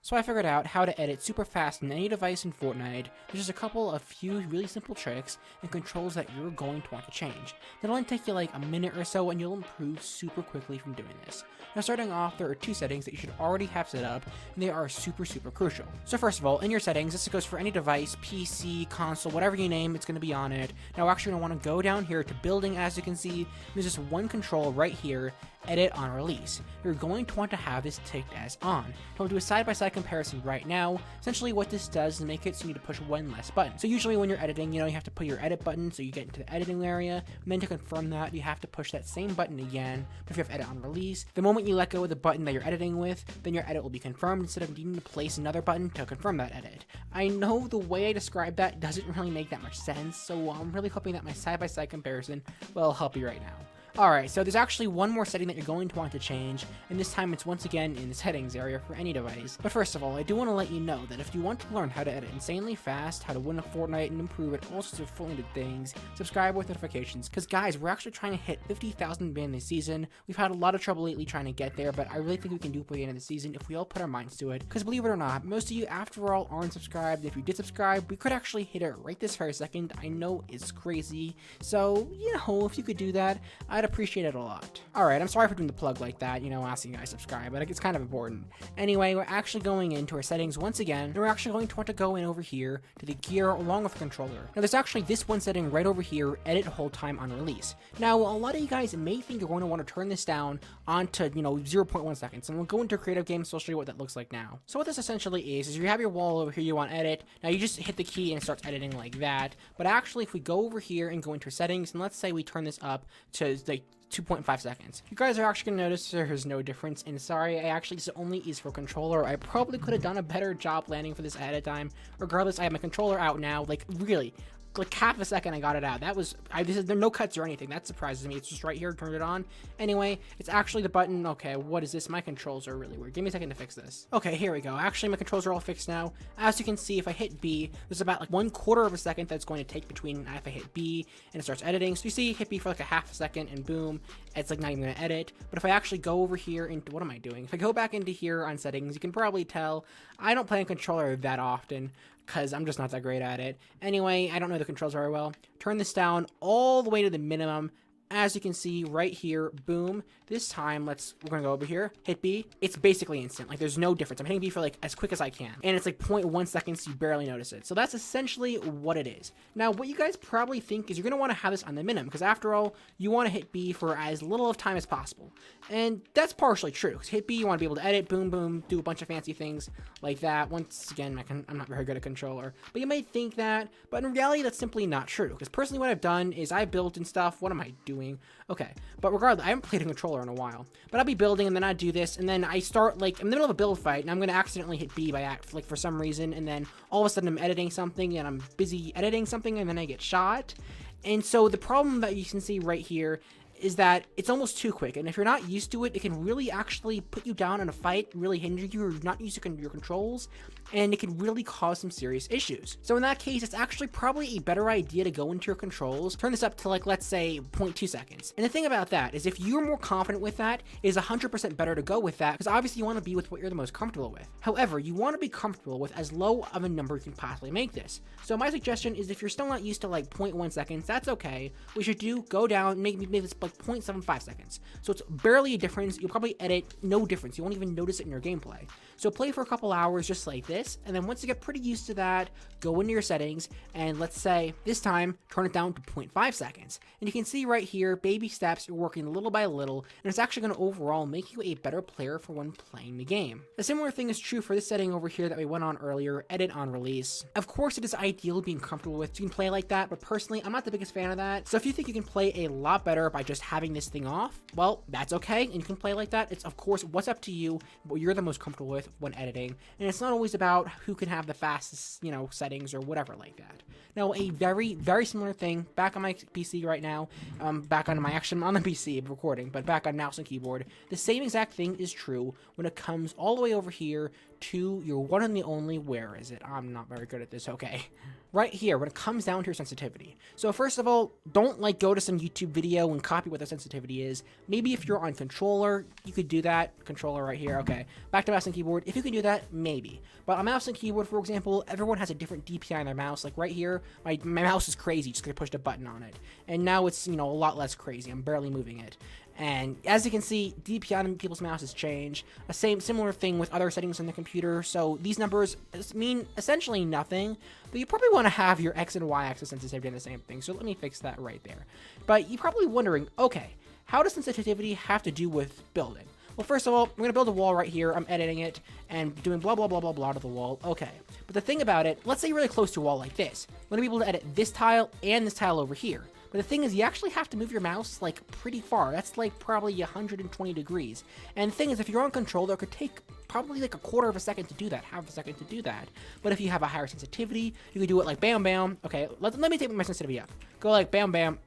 So I figured out how to edit super fast on any device in Fortnite. There's just a few really simple tricks and controls that you're going to want to change. It'll only take you like a minute or so and you'll improve super quickly from doing this. Now starting off, there are two settings that you should already have set up, and they are super crucial. So first of all, in your settings, this goes for any device, PC, console, whatever you name, it's going to be on it. Now we're actually going to want to go down here to building. As you can see, there's just one control right here, edit on release. You're going to want to have this ticked as on. We'll do a side-by-side comparison right now. Essentially what this does is make it so you need to push one less button. So usually when you're editing, you have to put your edit button so you get into the editing area, and then to confirm that, you have to push that same button again. But if you have edit on release, the moment you let go of the button that you're editing with, then your edit will be confirmed instead of needing to place another button to confirm that edit. I know the way I described that doesn't really make that much sense, so I'm really hoping that my side-by-side comparison will help you right now. Alright, so there's actually one more setting that you're going to want to change, and this time it's once again in the settings area for any device. But first of all, I do want to let you know that if you want to learn how to edit insanely fast, how to win a Fortnite and improve at all sorts of Fortnite things, subscribe with notifications, because guys, we're actually trying to hit 50,000 ban this season. We've had a lot of trouble lately trying to get there, but I really think we can do it by the end of the season if we all put our minds to it, because believe it or not, most of you after all aren't subscribed. If you did subscribe, we could actually hit it right this very second. I know it's crazy, so if you could do that, I'd appreciate it a lot. Alright, I'm sorry for doing the plug like that, asking you guys to subscribe, but it's kind of important. Anyway, we're actually going into our settings once again, and we're actually going to want to go in over here to the gear along with the controller. Now there's actually this one setting right over here, edit hold time on release. Now a lot of you guys may think you're going to want to turn this down onto 0.1 seconds, and we'll go into creative games, so I'll show you what that looks like now. So what this essentially is you have your wall over here you want edit. Now you just hit the key and it starts editing like that, but actually if we go over here and go into settings, and let's say we turn this up to like 2.5 seconds. You guys are actually going to notice there's no difference, and sorry, this only is for controller. I probably could have done a better job landing for this ahead of time. Regardless, I have my controller out now, really, like half a second I got it out. There are no cuts or anything. That surprises me. It's just right here, turned it on. Anyway, it's actually the button. Okay, what is this? My controls are really weird. Give me a second to fix this. Okay, here we go. Actually, my controls are all fixed now. As you can see, if I hit B, there's about like 1/4 of a second that's going to take between if I hit B and it starts editing. So you see, hit B for like a half a second and boom, it's like not even gonna edit. But if I actually go over here into, what am I doing? If I go back into here on settings, you can probably tell I don't play on controller that often, because I'm just not that great at it. Anyway, I don't know the controls very well. Turn this down all the way to the minimum. As you can see right here, boom. This time, we're gonna go over here, hit B. It's basically instant. Like, there's no difference. I'm hitting B for like as quick as I can. And it's like 0.1 seconds, you barely notice it. So that's essentially what it is. Now, what you guys probably think is you're gonna wanna have this on the minimum, because after all, you wanna hit B for as little of time as possible. And that's partially true, because hit B, you wanna be able to edit, boom, boom, do a bunch of fancy things like that. Once again, I'm not very good at controller, but you may think that, but in reality, that's simply not true. Because personally, what I've done is I built and stuff. What am I doing? Okay, but regardless, I haven't played a controller in a while. But I'll be building, and then I do this, and then I start, like, in the middle of a build fight, and I'm going to accidentally hit B for some reason, and then all of a sudden I'm editing something, and I'm busy editing something, and then I get shot. And so the problem that you can see right here is that it's almost too quick, and if you're not used to it, it can really actually put you down in a fight, really hinder you, or not used to your controls, and it can really cause some serious issues. So in that case, it's actually probably a better idea to go into your controls, turn this up to like, let's say 0.2 seconds. And the thing about that is if you're more confident with that, it is 100% better to go with that, because obviously you want to be with what you're the most comfortable with. However, you want to be comfortable with as low of a number you can possibly make this. So my suggestion is if you're still not used to like 0.1 seconds, that's okay. What you should do, go down, make this like 0.75 seconds. So it's barely a difference. You'll probably edit no difference. You won't even notice it in your gameplay. So play for a couple hours just like this, and then once you get pretty used to that, go into your settings, and let's say this time turn it down to 0.5 seconds. And you can see right here, baby steps, you're working little by little, and it's actually going to overall make you a better player for when playing the game. A similar thing is true for this setting over here that we went on earlier, edit on release. Of course, it is ideal being comfortable with, so you can play like that, but personally, I'm not the biggest fan of that. So if you think you can play a lot better by just having this thing off, well, that's okay, and you can play like that. It's, of course, what's up to you, what you're the most comfortable with when editing, and it's not always about who can have the fastest, settings or whatever like that. Now, a very similar thing back on my PC right now, back on the PC recording, but back on mouse and keyboard, the same exact thing is true when it comes all the way over here to your one and the only, where is it? I'm not very good at this, okay. Right here, when it comes down to your sensitivity. So first of all, don't like go to some YouTube video and copy what the sensitivity is. Maybe if you're on controller, you could do that. Controller right here, okay. Back to mouse and keyboard, if you can do that, maybe. But on mouse and keyboard, for example, everyone has a different DPI on their mouse. Like right here, my mouse is crazy, just gonna push a button on it. And now it's, you know, a lot less crazy, I'm barely moving it. And as you can see, DPI on people's mouses change. Similar thing with other settings on the computer. So these numbers mean essentially nothing, but you probably want to have your X and Y axis sensitivity in the same thing. So let me fix that right there. But you're probably wondering, okay, how does sensitivity have to do with building? Well, first of all, I'm going to build a wall right here. I'm editing it and doing blah, blah, blah, blah, blah to the wall. Okay. But the thing about it, let's say you're really close to a wall like this. I'm going to be able to edit this tile and this tile over here. But the thing is, you actually have to move your mouse, like, pretty far. That's, like, probably 120 degrees. And the thing is, if you're on controller, it could take probably, like, a quarter of a second to do that, half a second to do that. But if you have a higher sensitivity, you could do it like bam, bam. Okay, let me take my sensitivity up. Go like bam, bam.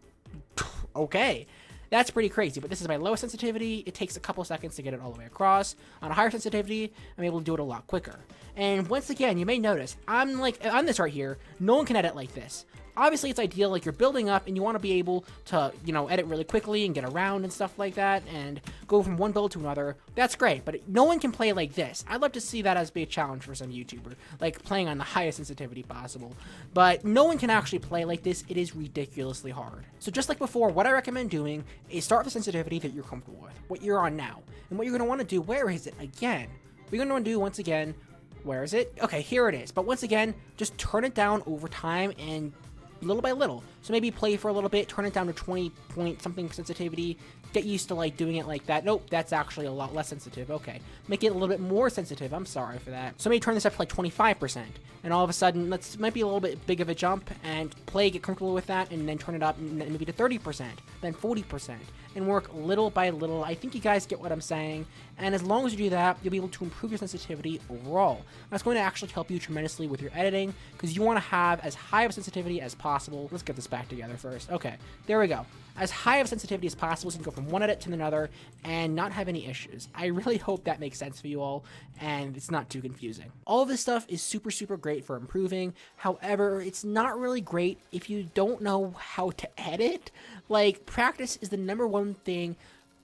Okay. That's pretty crazy, but this is my lowest sensitivity. It takes a couple seconds to get it all the way across. On a higher sensitivity, I'm able to do it a lot quicker. And once again, you may notice, I'm like, on this right here, no one can edit like this. Obviously, it's ideal, like you're building up and you want to be able to, you know, edit really quickly and get around and stuff like that and go from one build to another. That's great, but no one can play like this. I'd love to see that as be a challenge for some YouTuber, like playing on the highest sensitivity possible. But no one can actually play like this. It is ridiculously hard. So just like before, what I recommend doing is start with the sensitivity that you're comfortable with, what you're on now. And what you're going to want to do, where is it again? What you're going to want to do once again, where is it? Okay, here it is. But once again, just turn it down over time and little by little. So maybe play for a little bit, turn it down to 20 point something sensitivity, get used to like doing it like that. Nope, that's actually a lot less sensitive. Okay, make it a little bit more sensitive. I'm sorry for that. So maybe turn this up to like 25%, and all of a sudden, might be a little bit big of a jump, and get comfortable with that, and then turn it up maybe to 30%, then 40%, and work little by little. I think you guys get what I'm saying, and as long as you do that, you'll be able to improve your sensitivity overall. That's going to actually help you tremendously with your editing, because you want to have as high of a sensitivity as possible. Let's get this back together first. Okay, there we go. As high of sensitivity as possible, so you can go from one edit to another and not have any issues. I really hope that makes sense for you all, and it's not too confusing. All of this stuff is super, super great for improving. However, it's not really great if you don't know how to edit. Like, practice is the number one thing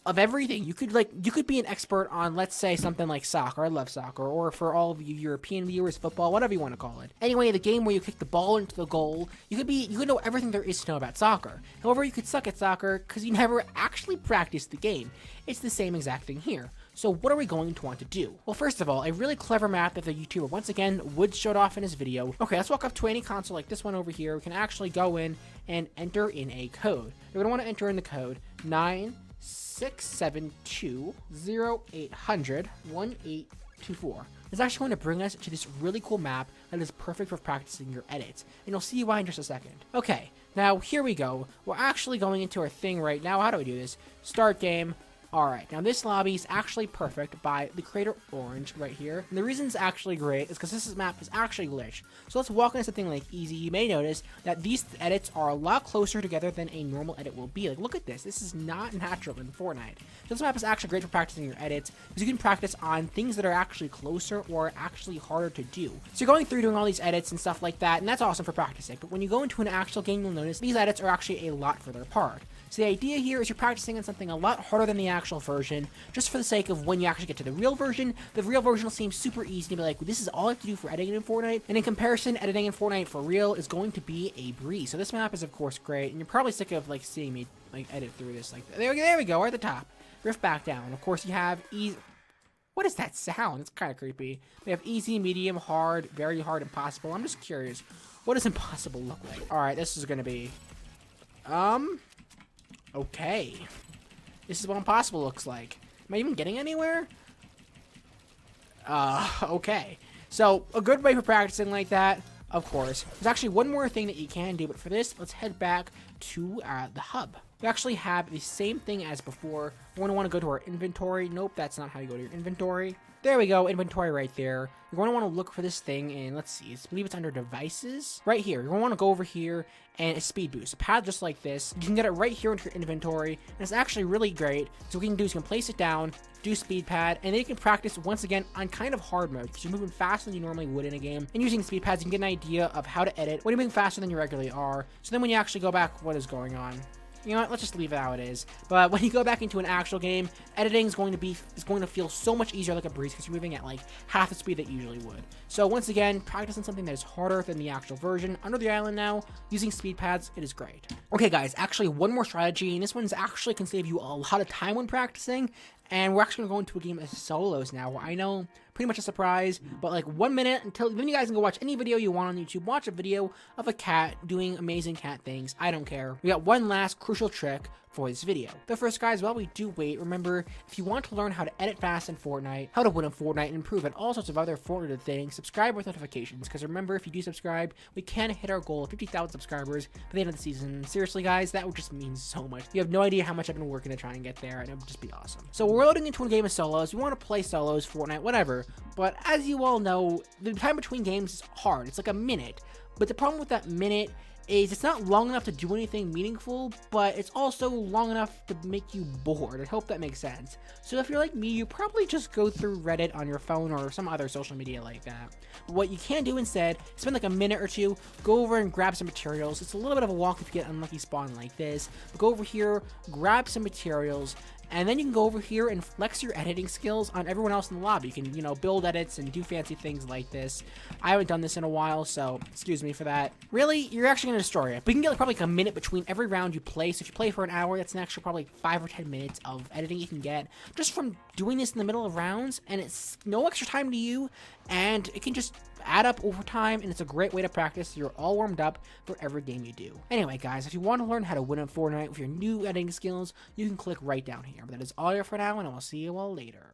of everything. You could be an expert on, let's say, something like soccer. I love soccer. Or for all of you European viewers, football, whatever you want to call it. Anyway, the game where you kick the ball into the goal, you could know everything there is to know about soccer. However, you could suck at soccer because you never actually practiced the game. It's the same exact thing here. So what are we going to want to do? Well, first of all, a really clever map that the YouTuber once again would showed off in his video. Okay, let's walk up to any console like this one over here. We can actually go in and enter in a code. You're going to want to enter in the code 96720800184. It's actually going to bring us to this really cool map that is perfect for practicing your edits, and you'll see why in just a second. Okay, now here we go. We're actually going into our thing right now. How do we do this? Start game. Alright, now this lobby is actually perfect by the Creator Orange right here. And the reason it's actually great is because this map is actually glitched. So let's walk into something like easy. You may notice that these edits are a lot closer together than a normal edit will be. Like, look at this. This is not natural in Fortnite. So this map is actually great for practicing your edits because you can practice on things that are actually closer or actually harder to do. So you're going through doing all these edits and stuff like that, and that's awesome for practicing. But when you go into an actual game, you'll notice these edits are actually a lot further apart. So the idea here is you're practicing on something a lot harder than the actual version, just for the sake of when you actually get to the real version will seem super easy to be like, this is all I have to do for editing in Fortnite, and in comparison, editing in Fortnite for real is going to be a breeze. So this map is of course great, and you're probably sick of like seeing me like edit through this. Like there we go, we're at the top. Rift back down. Of course you have easy. What is that sound? It's kind of creepy. We have easy, medium, hard, very hard, impossible. I'm just curious, what does impossible look like? All right, this is gonna be, okay. This is what impossible looks like. Am I even getting anywhere? Okay. So, a good way for practicing like that, of course. There's actually one more thing that you can do, but for this, let's head back to the hub. We actually have the same thing as before. We're going to want to go to our inventory. Nope, that's not how you go to your inventory. There we go, inventory right there. You're going to want to look for this thing, and let's see, I believe it's under devices. Right here, you're going to want to go over here, and a speed boost. A pad just like this. You can get it right here into your inventory, and it's actually really great. So what you can do is you can place it down, do speed pad, and then you can practice once again on kind of hard mode, because you're moving faster than you normally would in a game. And using speed pads, you can get an idea of how to edit when you're moving faster than you regularly are. So then when you actually go back, what is going on? You know what, let's just leave it how it is. But when you go back into an actual game, editing is going to feel so much easier like a breeze, because you're moving at like half the speed that you usually would. So once again, practicing something that is harder than the actual version. Under the island now, using speed pads, it is great. Okay guys, actually one more strategy, and this one's actually can save you a lot of time when practicing. And we're actually going to go into a game of solos now. I know, pretty much a surprise, but like 1 minute until then you guys can go watch any video you want on YouTube. Watch a video of a cat doing amazing cat things. I don't care. We got one last crucial trick for this video. But first guys, while we do wait, remember, if you want to learn how to edit fast in Fortnite, how to win in Fortnite, and improve at all sorts of other Fortnite things, subscribe with notifications, because remember, if you do subscribe, we can hit our goal of 50,000 subscribers by the end of the season. Seriously guys, that would just mean so much. You have no idea how much I've been working to try and get there, and it would just be awesome. So we're loading into a game of solos. We want to play solos, Fortnite, whatever, but as you all know, the time between games is hard. It's like a minute, but the problem with that minute is it's not long enough to do anything meaningful, but it's also long enough to make you bored. I hope that makes sense. So if you're like me, you probably just go through Reddit on your phone or some other social media like that. But what you can do instead, spend like a minute or two, go over and grab some materials. It's a little bit of a walk if you get unlucky spawn like this, but go over here, grab some materials, and then you can go over here and flex your editing skills on everyone else in the lobby. You can, you know, build edits and do fancy things like this. I haven't done this in a while, so excuse me for that. Really, you're actually going to destroy it. But you can get like probably like a minute between every round you play. So if you play for an hour, that's an extra probably 5 or 10 minutes of editing you can get just from doing this in the middle of rounds. And it's no extra time to you, and it can just add up over time, and it's a great way to practice so you're all warmed up for every game you do. Anyway guys, if you want to learn how to win in Fortnite with your new editing skills, you can click right down here. But that is all here for now, and I will see you all later.